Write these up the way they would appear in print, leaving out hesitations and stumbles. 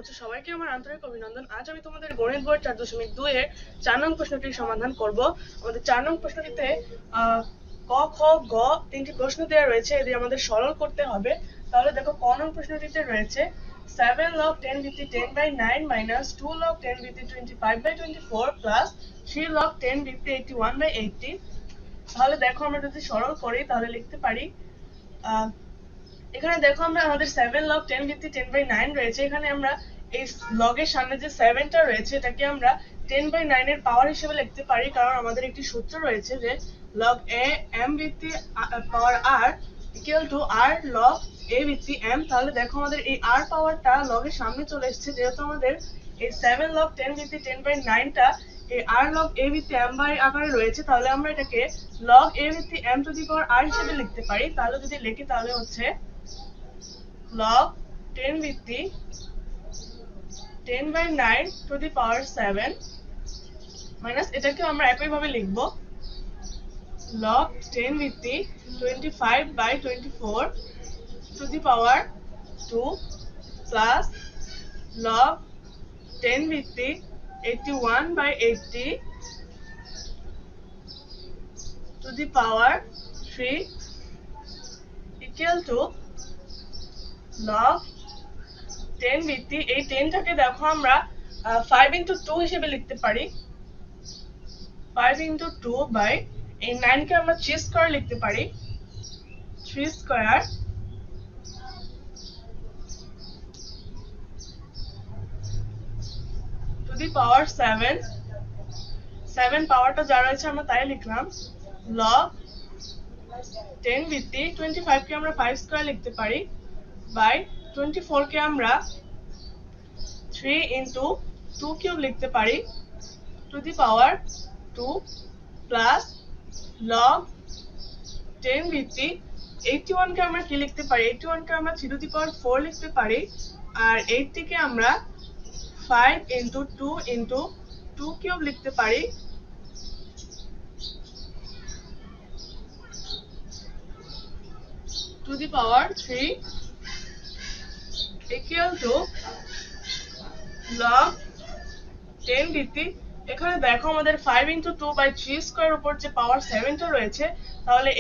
করছো সবাইকে আমার আন্তরিক অভিনন্দন। আজ আমি তোমাদের গণিত বই 4.2 এর 4 নং প্রশ্নটির সমাধান করব। আমাদের 4 নং প্রশ্নটিতে ক খ গ তিনটি প্রশ্ন দেওয়া রয়েছে, এদের আমাদের সরল করতে হবে। তাহলে দেখো ক নং প্রশ্নটিতে রয়েছে 7 log 10 with 10/9 minus 2 log 10 with 25/24 plus 3 log 10 with 81/80। তাহলে দেখো আমরা যদি সরল করি তাহলে লিখতে পারি এখানে দেখো আমরা আমাদের 7 log 10 ভিত্তি 10/9 রয়েছে। এখানে আমরা এই লগের সামনে যে 7টা রয়েছে এটাকে আমরা 10/9 এর পাওয়ার হিসেবে লিখতে পারি, কারণ আমাদের একটি সূত্র রয়েছে যে log a m ভিত্তি পাওয়ার r equal to r log a ভিত্তি m। তাহলে দেখো আমাদের এই r পাওয়ারটা লগের সামনে চলে এসেছে, যেহেতু আমাদের এই 7 log 10 ভিত্তি 10/9 টা এই r log a ভিত্তি m বাই আকারে রয়েছে, তাহলে আমরা এটাকে log a ভিত্তি m two the power r হিসেবে লিখতে পারি। তাহলে যদি লিখি তাহলে হচ্ছে log 10 ভিত্তি 10/9 টু দি পাওয়ার 7 মাইনাস এটাকে আমরা একই ভাবে লিখব log 10 ভিত্তি 25/24 two the power 2 plus log 10 ভিত্তি 81/80 two the power 3 equal to log 10 ভিত্তি এই 10টাকে দেখো আমরা 5 into 2 হিসেবে লিখতে পারি। 5 into 2 বাই এই 9 কে আমরা 3 স্কয়ার লিখতে পারি। 3 স্কয়ার টু দি পাওয়ার 7। 7 পাওয়ারটা যা রয়েছে আমরা তাই লিখলাম। log 10 ভিত্তি 25 কে আমরা 5 স্কয়ার লিখতে পারি বাই 24 কে আমরা 3 into 2 কিউব লিখতে পারি two the power 2 plus log 10 ভিত্তি 81 কে আমরা কি লিখতে পারি, 81 কে আমরা 3 টু দি পাওয়ার 4 লিখতে পারি, আর 80 কে আমরা 5 into 2 into 2 কিউব লিখতে পারি two the power 3 equal to log 10 ভিত্তি এখানে দেখো আমাদের 5 into 2 by 3 স্কয়ার উপর যে পাওয়ার 7টা রয়েছে, তাহলে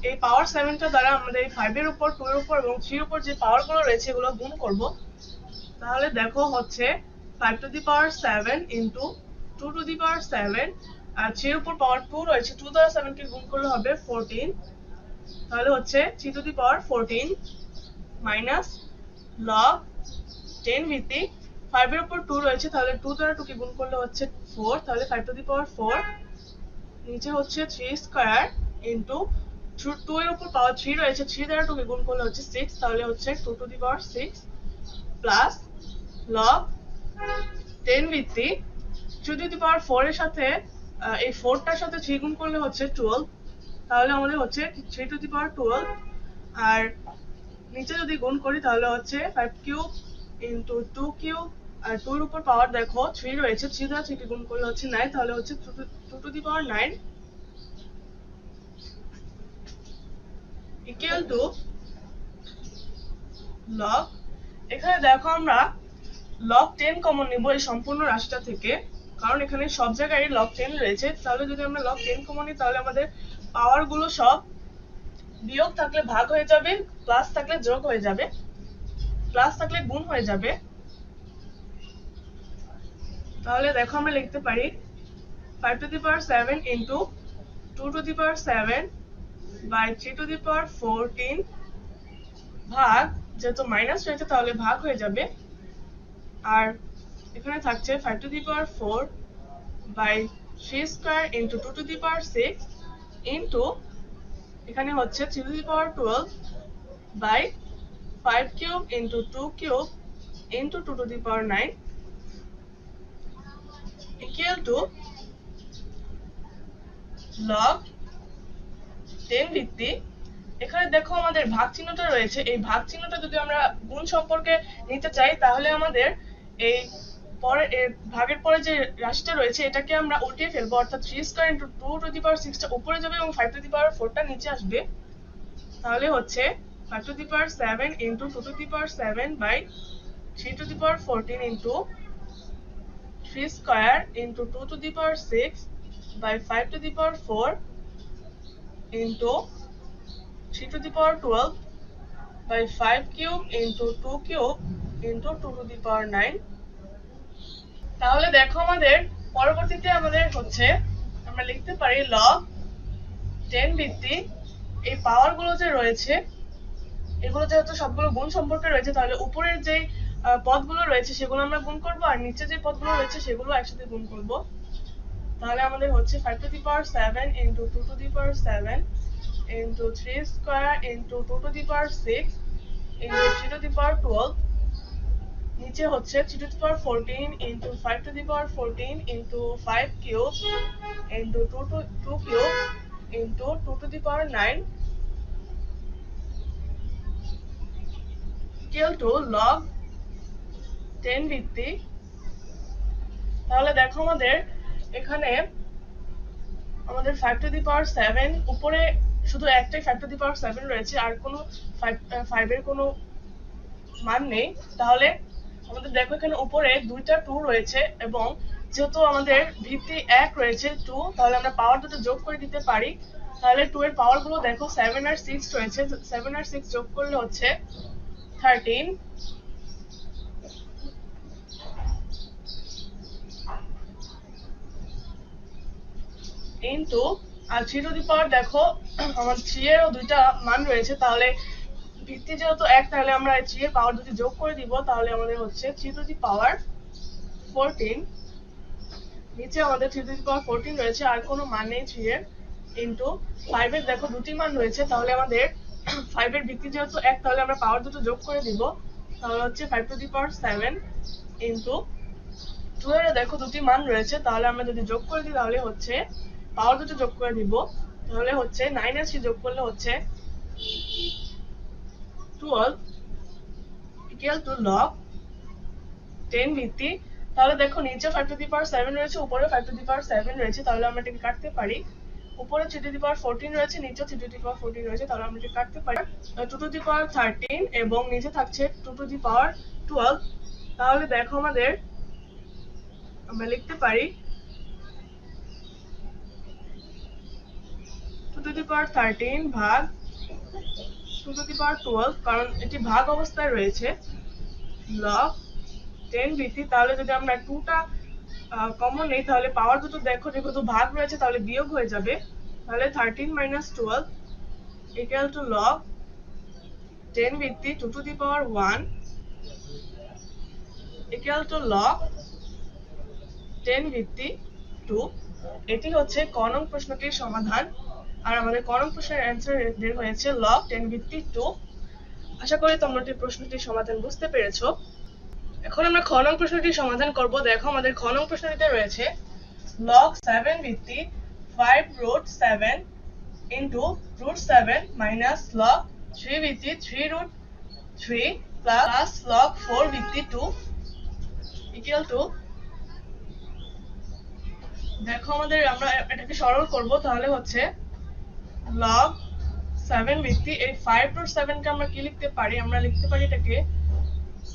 এই পাওয়ার 7টা দ্বারা আমাদের এই 5 এর উপর 2 এর উপর এবং 3 এর উপর যে পাওয়ারগুলো রয়েছে এগুলো গুণ করব। তাহলে দেখো হচ্ছে 5 to the power 7 into 2 to the power 7 আর 3 এর উপর পাওয়ার 2 রয়েছে, 2 দ্বারা 7 কে গুণ করলে হবে 14। তাহলে হচ্ছে 3 to the power 14 minus log 10 ভিত্তি 5 এর উপর 2 রয়েছে, তাহলে 2 দ্বারা 2 কে গুণ করলে হচ্ছে 4, তাহলে 5 টু দি পাওয়ার 4 নিচে হচ্ছে 3 স্কয়ার ইনটু 2 এর উপর পাওয়ার 3 রয়েছে, 3 দ্বারা 2 কে গুণ করলে হচ্ছে 6, তাহলে হচ্ছে 2 to the power 6 plus log 10 ভিত্তি 3 টু দি পাওয়ার 4 এর সাথে এই 4টার সাথে 3 গুণ করলে হচ্ছে 12, তাহলে আমাদের হচ্ছে 3 টু দি পাওয়ার 12 আর নিচে যদি গুণ করি তাহলে হচ্ছে 5 কিউব ইনটু 2 কিউব আর 2 এর উপর পাওয়ার দেখো 3 রয়েছে, 3 দ্বারা 3 কে গুণ করলে হচ্ছে 9, তাহলে হচ্ছে 2 to the power 9 equal to log এখানে দেখো আমরা log 10 কমন নিব এই সম্পূর্ণ রাশিটা থেকে, কারণ এখানে সব জায়গায় log 10 রয়েছে। তাহলে যদি আমরা log 10 কমন নিই তাহলে আমাদের পাওয়ার গুলো সব বিয়োগ থাকলে ভাগ হয়ে যাবে, প্লাস থাকলে যোগ হয়ে যাবে, প্লাস থাকলে গুণ হয়ে যাবে। তাহলে দেখো আমরা লিখতে পারি 5 to the power 7 into 2 to the power 7 by 3 to the power 14 ভাগ, যেহেতু মাইনাস রয়েছে তাহলে ভাগ হয়ে যাবে, আর এখানে থাকছে 5 to the power 4 by 3 square into 2 to the power 6 into এখানে হচ্ছে 3 to the power 12 by 5 cube into 2 cube into 2 to the power 9 equal to log 10 ভিত্তি এখানে দেখো আমাদের ভাগ চিহ্নটা রয়েছে, এই ভাগ চিহ্নটা যদি আমরা গুণ সম্পর্কে নিতে চাই তাহলে আমাদের এই পরে ভাগের পরে যে রাশিটা রয়েছে এটাকে আমরা উল্টিয়ে ফেলবো, অর্থাৎ 3 স্কয়ার into 2 টু দি পাওয়ার 6টা উপরে যাবে এবং 5 টু দি পাওয়ার 4টা নিচে আসবে। তাহলে হচ্ছে 5 to the power 7 into 2 to the power 7 by 3 to the power 14 into 3 square into 2 to the power 6 by 5 to the power 4 into 3 to the power 12 by 5 cube into 2 cube into 2 to the power 9। তাহলে দেখো আমাদের পরবর্তীতে আমাদের হচ্ছে আমরা লিখতে পারি log 10 ভিত্তিক এই পাওয়ার গুলো যে রয়েছে এগুলো যেহেতু সবগুলো গুণ সম্পর্কে রয়েছে তাহলে উপরের যে পদগুলো রয়েছে সেগুলো আমরা গুণ করব আর নিচে যে পদগুলো রয়েছে সেগুলো একসাথে গুণ করব। তাহলে আমাদের হচ্ছে 5 to the power 7 into 2 to the power 7 into 3 square into 2 to the power 6 into 3 to the power 12 নিচে হচ্ছে 3 to the power 14 into 5 to the power 14 into 5 cube into 2 cube into 2 to the power 9 equal to log 10 ভিত্তিক। তাহলে দেখো আমাদের এখানে আমাদের 5 to the power 7 উপরে শুধু একটাই 5 to the power 7 রয়েছে আর কোনো 5 এর কোনো মান নেই। তাহলে আমাদের দেখো এখানে উপরে দুইটা 2 রয়েছে এবং যেহেতু আমাদের ভিত্তি 1 রয়েছে 2 তাহলে আমরা পাওয়ার দুটো যোগ করে দিতে পারি। তাহলে 2 এর পাওয়ার গুলো দেখো 7 আর 6 রয়েছে, 7 আর 6 যোগ করলে হচ্ছে 13 ইনটু আর 3 টু দি পাওয়ার দেখো আমার 3 এরও দুইটা মান রয়েছে তাহলে ভিত্তি যেহেতু 1 তাহলে আমরা 3 এর পাওয়ার দুটি যোগ করে দিব তাহলে আমাদের হচ্ছে 3 টু দি পাওয়ার 14 নিচে আমাদের 3 টু দি পাওয়ার 14 রয়েছে আর কোনো মান নেই 3 এর ইনটু 5 এর দেখো দুটি মান রয়েছে তাহলে আমাদের 5 এর ভিত্তি যেহেতু 1 তাহলে আমরা পাওয়ার দুটো যোগ করে দিব তাহলে হচ্ছে 5 টু দি পাওয়ার 7 ইনটু 2 এর দেখো দুটি মান রয়েছে তাহলে আমরা যদি যোগ করে দিই তাহলে হচ্ছে পাওয়ার দুটো যোগ করে দিব তাহলে হচ্ছে 9 এর 3 যোগ করলে হচ্ছে 12 equal to log 10 ভিত্তিক। তাহলে দেখো নিচে 5 to the power 7 রয়েছে উপরে 5 to the power 7 রয়েছে তাহলে আমরা এটাকে কাটতে পারি। উপরে 3 to the power 14 রয়েছে নিচে 3 to the power 14 রয়েছে তাহলে আমরা এটাকে কাটতে পারি। 2 to the power 13 এবং নিচে থাকছে 2 to the power 12 তাহলে দেখো আমাদের আমরা লিখতে পারি 2 to the power 13 ভাগ 2 to the power 12 কারণ এটি ভাগ অবস্থায় রয়েছে log 10 ভিত্তিক। তাহলে যদি আমরা 2 টা কমন নেই তাহলে পাওয়ার দুটো দেখো যেহেতু ভাগ রয়েছে তাহলে বিয়োগ হয়ে যাবে তাহলে 13 minus 12 equal to log 10 ভিত্তিক 2 to the power 1 equal to log 10 ভিত্তিক 2। এটি হচ্ছে ক নং প্রশ্নটির সমাধান আর আমাদের ক নং প্রশ্নের অ্যান্সার বের হয়েছে log 10 ভিত্তিক 2। আশা করি তোমরা এই প্রশ্নটির সমাধান বুঝতে পেরেছো। এখন আমরা খ নং প্রশ্নটির সমাধান করব। দেখো আমাদের খ নং প্রশ্নটিতে রয়েছে log 7 ভিত্তিক 5 root 7 into root 7 minus log 3 ভিত্তিক 3 root 3 plus log 4 ভিত্তিক 2 equal to দেখো আমাদের আমরা এটাকে সরল করব তাহলে হচ্ছে log 7 ভিত্তিক এই 5 root 7 কে আমরা কি লিখতে পারি, আমরা লিখতে পারি এটাকে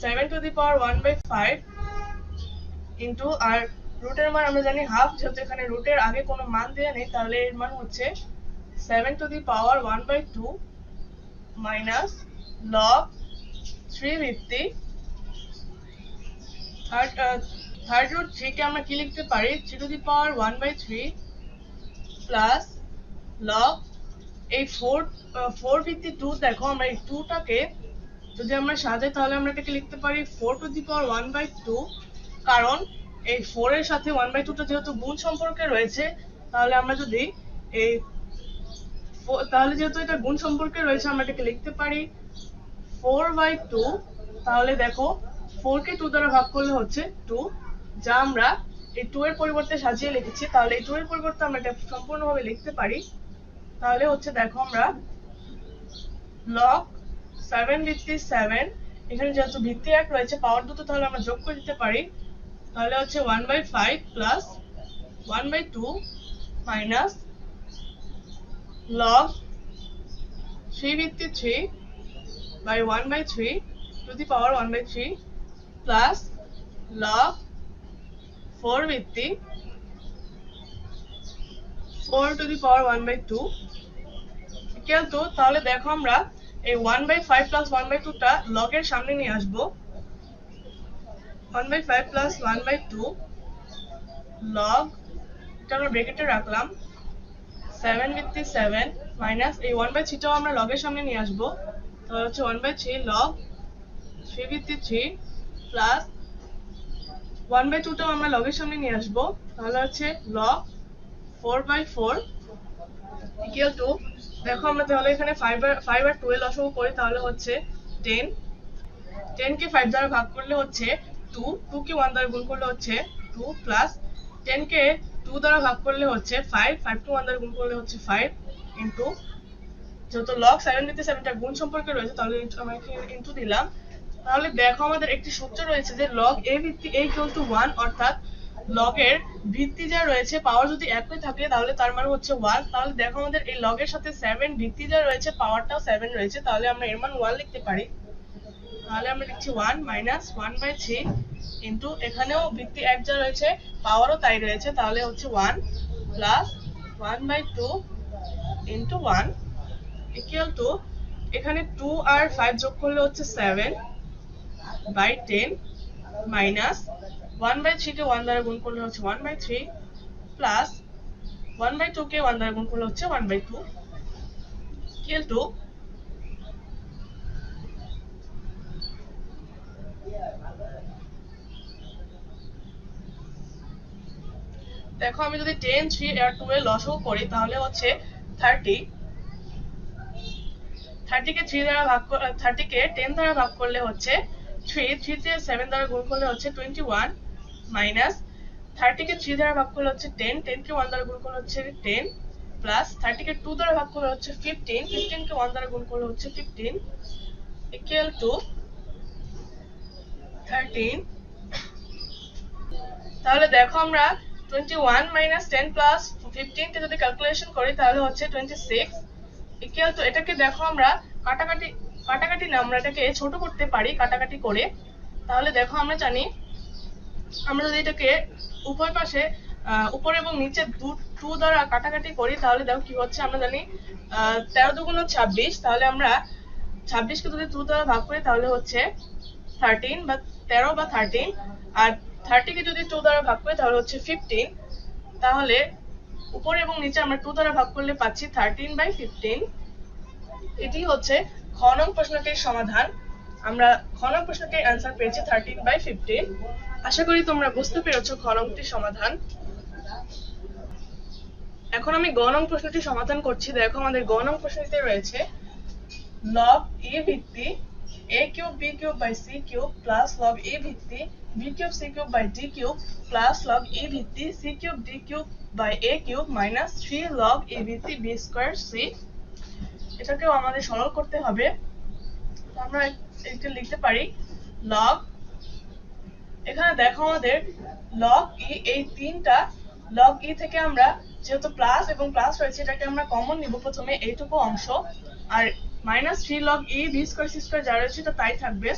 7 to the power 1 by 5 into আর রুটের মান আমরা জানি হাফ যেহেতু এখানে রুটের আগে কোনো মান দেয়া নেই তাহলে এর মান হচ্ছে 7 to the power 1 by 2 minus log 3 ভিত্তিক থার্ড রুট 3 কে আমরা কি লিখতে পারি 3 to the power 1 by 3 plus log এই 4 ভিত্তিক 2 দেখো আমরা এই 2 টাকে যদি আমরা সাজাই তাহলে আমরা এটাকে লিখতে পারি 4 to the power 1 by 2 কারণ এই 4 এর সাথে 1 by 2 টা যেহেতু গুণ সম্পর্কে রয়েছে তাহলে আমরা যদি এই তাহলে যেহেতু এটা গুণ সম্পর্কে রয়েছে আমরা এটাকে লিখতে পারি 4 by 2 তাহলে দেখো 4 কে 2 দ্বারা ভাগ করলে হচ্ছে 2 যা আমরা এই 2 এর পরিবর্তে সাজিয়ে লিখেছি তাহলে এই 2 এর পরিবর্তে আমরা এটা সম্পূর্ণভাবে লিখতে পারি তাহলে হচ্ছে দেখো আমরা log 7 ভিত্তিক 7 এখানে যেহেতু ভিত্তি 1 রয়েছে পাওয়ার দুটো তাহলে আমরা যোগ করে দিতে পারি তাহলে হচ্ছে 1 by 5 plus 1 by 2 minus log 3 ভিত্তিক 3 by 1 by 3 to the power 1 by 3 plus log 4 ভিত্তি 4 two the power 1/2 equal to, তাহলে দেখো আমরা এই 1/5 প্লাস 1/2 টা লগের সামনে নিয়ে আসবো। 1/5 প্লাস 1/2 লগ, এটা আমরা ব্র্যাকেটে রাখলাম, 7 ভিত্তি 7 মাইনাস এই 1/3 টাও আমরা লগের সামনে নিয়ে আসবো, তাহলে হচ্ছে 1/3 লগ 3 ভিত্তি 3 প্লাস 1/2 টাও আমরা লগের সামনে নিয়ে আসবো, তাহলে হচ্ছে লগ 4/4 ইকুয়াল টু, দেখো আমরা তাহলে এখানে 5 আর 2 এর লসাগু করি, তাহলে হচ্ছে 10, 10 কে 5 দ্বারা ভাগ করলে হচ্ছে 2, 2 কে 1 দ্বারা গুণ করলে হচ্ছে 2 প্লাস 10 কে 2 দ্বারা ভাগ করলে হচ্ছে 5, 5 কে 1 দ্বারা গুণ করলে হচ্ছে 5 ইনটু, যেহেতু log 7 ভিত্তি 7 টা গুণ সম্পর্কে রয়েছে তাহলে আমরা এখানে ইনটু দিলাম। তাহলে দেখো আমাদের একটি সূত্র রয়েছে যে log a ভিত্তি a equal to 1, অর্থাৎ log এর ভিত্তি যা রয়েছে পাওয়ার যদি একই থাকে তাহলে তার মানে হচ্ছে 1। তাহলে দেখো আমাদের এই log এর সাথে 7 ভিত্তি যা রয়েছে পাওয়ারটাও 7 রয়েছে, তাহলে আমরা এর মান 1 লিখতে পারি। তাহলে আমরা লিখছি 1 মাইনাস 1/3 ইনটু, এখানেও ভিত্তি এক যা রয়েছে পাওয়ারও তাই রয়েছে, তাহলে হচ্ছে 1 প্লাস 1/2 ইনটু 1 ইকুয়াল টু, এখানে 2 আর 5 যোগ করলে হচ্ছে 7/10 মাইনাস 1/3 কে 1 দ্বারা গুণ করলে হচ্ছে 1/3 প্লাস 1/2 কে 1 দ্বারা গুণ করলে হচ্ছে 1/2 ইকুয়াল টু, দেখো আমি যদি 10, 3 আর 2 এর লসাগু করি তাহলে হচ্ছে 30, 30 কে 3 দ্বারা ভাগ 30 কে 10 দ্বারা ভাগ করলে হচ্ছে 3, 3 তে 7 দ্বারা গুণ করলে হচ্ছে 21 মাইনাস 30 কে 3 দ্বারা ভাগ করলে হচ্ছে 10, 10 কে 1 দ্বারা গুণ করলে হচ্ছে 10 প্লাস 30 কে 2 দ্বারা ভাগ করলে হচ্ছে 15, 15 কে 1 দ্বারা গুণ করলে হচ্ছে 15 ইকুয়াল টু 13। তাহলে দেখো আমরা 21 মাইনাস 10 প্লাস 15 কে যদি ক্যালকুলেশন করি তাহলে হচ্ছে 26 ইকুয়াল টু, এটাকে দেখো আমরা কাটাকাটি না, আমরা এটাকে ছোট করতে পারি কাটাকাটি করে। তাহলে দেখো আমরা জানি আমরা যদি এটাকে উভয় পাশে উপরে এবং নিচে 2 দ্বারা কাটাকাটি করি তাহলে দেখো কি হচ্ছে, আমরা জানি 13 দুগুণ 26, তাহলে আমরা 26 কে যদি 2 দ্বারা ভাগ করি তাহলে হচ্ছে 13 বা 13 বা 13, আর 30 কে যদি 2 দ্বারা ভাগ করি তাহলে হচ্ছে 15, তাহলে উপরে এবং নিচে আমরা 2 দ্বারা ভাগ করলে পাচ্ছি 13/15। এটি হচ্ছে খ নং প্রশ্নটির সমাধান। আমরা খ নং প্রশ্নটির অ্যান্সার পেয়েছি 13/15। আশা করি তোমরা বুঝতে পেরেছো খ নংটির সমাধান। এখন আমি গ নং প্রশ্নটি সমাধান করছি। দেখো আমাদের গ নং প্রশ্নটিতে রয়েছে log a ভিত্তি a cube b cube by c cube plus log a ভিত্তি b cube c cube by d cube plus log a ভিত্তি c cube d cube by a cube minus 3 log a ভিত্তি b square c। এটাকেও আমাদের সরল করতে হবে। আমরা এটা লিখতে পারি log, এখানে দেখো আমাদের log e, এই তিনটা log e থেকে আমরা যেহেতু প্লাস এবং প্লাস রয়েছে এটাকে আমরা কমন নিব প্রথমে এইটুকু অংশ, আর minus 3 log e b square c square যা রয়েছে এটা তাই থাকবে।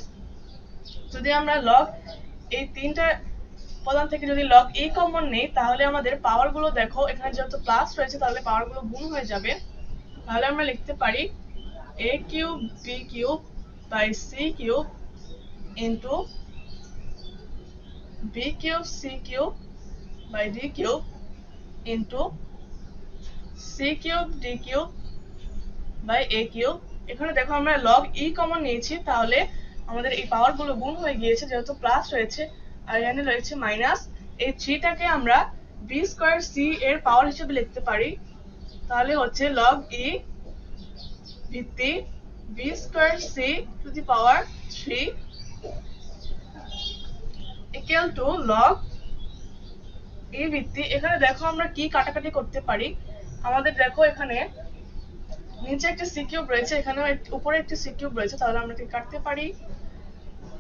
যদি আমরা log এই তিনটা উপাদান থেকে যদি log e কমন নেই তাহলে আমাদের পাওয়ার গুলো দেখো এখানে যেহেতু প্লাস রয়েছে তাহলে পাওয়ার গুলো গুণ হয়ে যাবে। তাহলে আমরা লিখতে পারি a cube b cube by c cube into b cube c cube by d cube into c cube d cube by a cube. এখানে দেখো আমরা log e কমন নিয়েছি তাহলে আমাদের এই পাওয়ার গুলো গুণ হয়ে গিয়েছে যেহেতু প্লাস রয়েছে, আর এখানে রয়েছে মাইনাস। এই 3 টাকে আমরা b স্কয়ার c এর পাওয়ার হিসেবে লিখতে পারি। তাহলে হচ্ছে log e ভিত্তি b square c two the power 3 equal to log e ভিত্তি, এখানে দেখো আমরা কি কাটাকাটি করতে পারি। আমাদের দেখো এখানে নিচে একটা c কিউব রয়েছে, এখানেও উপরে একটি c কিউব রয়েছে, তাহলে আমরা এটি কাটতে পারি।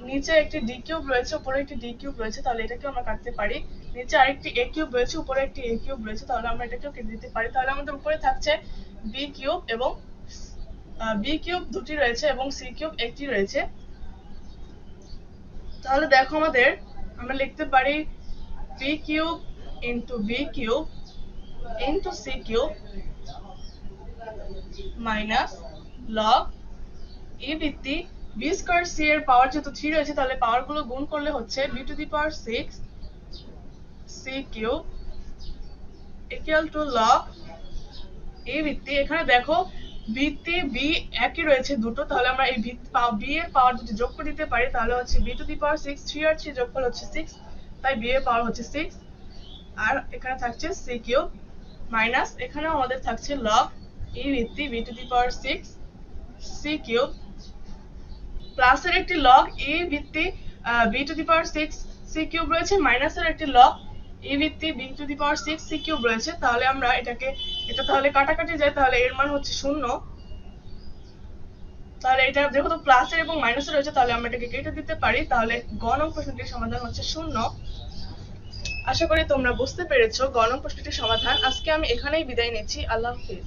নিচে একটি d কিউব রয়েছে, উপরে একটি d কিউব রয়েছে, তাহলে এটাকে আমরা কাটতে পারি। নিচে আরেকটি a কিউব রয়েছে, উপরে একটি a কিউব রয়েছে, তাহলে আমরা এটাকেও কেটে দিতে পারি। তাহলে আমাদের উপরে থাকছে b কিউব এবং b কিউব দুটি রয়েছে এবং c কিউব একটি রয়েছে। তাহলে দেখো আমরা লিখতে পারি b cube into b cube into c cube minus log এ ভিত্তি বি স্কয়ার সি এর পাওয়ার যেহেতু 3 রয়েছে তাহলে পাওয়ার গুলো গুণ করলে হচ্ছে b two the power 6 c cube equal to log A ভিত্তি। এখানে দেখো ভিত্তি বি একই রয়েছে দুটো, তাহলে আমরা এই বি এর পাওয়ার যদি যোগ করে দিতে পারি তাহলে হচ্ছে বি টু দি পাওয়ার 6, 3 আর 3 যোগফল হচ্ছে 6, তাই বি এর পাওয়ার হচ্ছে 6 আর এখানে থাকছে সি কিউব মাইনাস এখানেও আমাদের থাকছে লগ এই ভিত্তি B to the power 6 C cube plus এর একটি লগ এ ভিত্তি B to the power 6 C cube রয়েছে, মাইনাস এর একটি লগ এ ভিত্তি B to the power 6 C cube রয়েছে। তাহলে আমরা এটা তাহলে কাটাকাটি যায়, তাহলে এর মান হচ্ছে 0। তাহলে এটা যেহেতু প্লাস এর এবং মাইনাস এর রয়েছে তাহলে আমরা এটাকে কেটে দিতে পারি, তাহলে গ নং প্রশ্নটির সমাধান হচ্ছে 0। আশা করি তোমরা বুঝতে পেরেছো গ নং প্রশ্নটির সমাধান। আজকে আমি এখানেই বিদায় নিচ্ছি। আল্লাহ হাফেজ।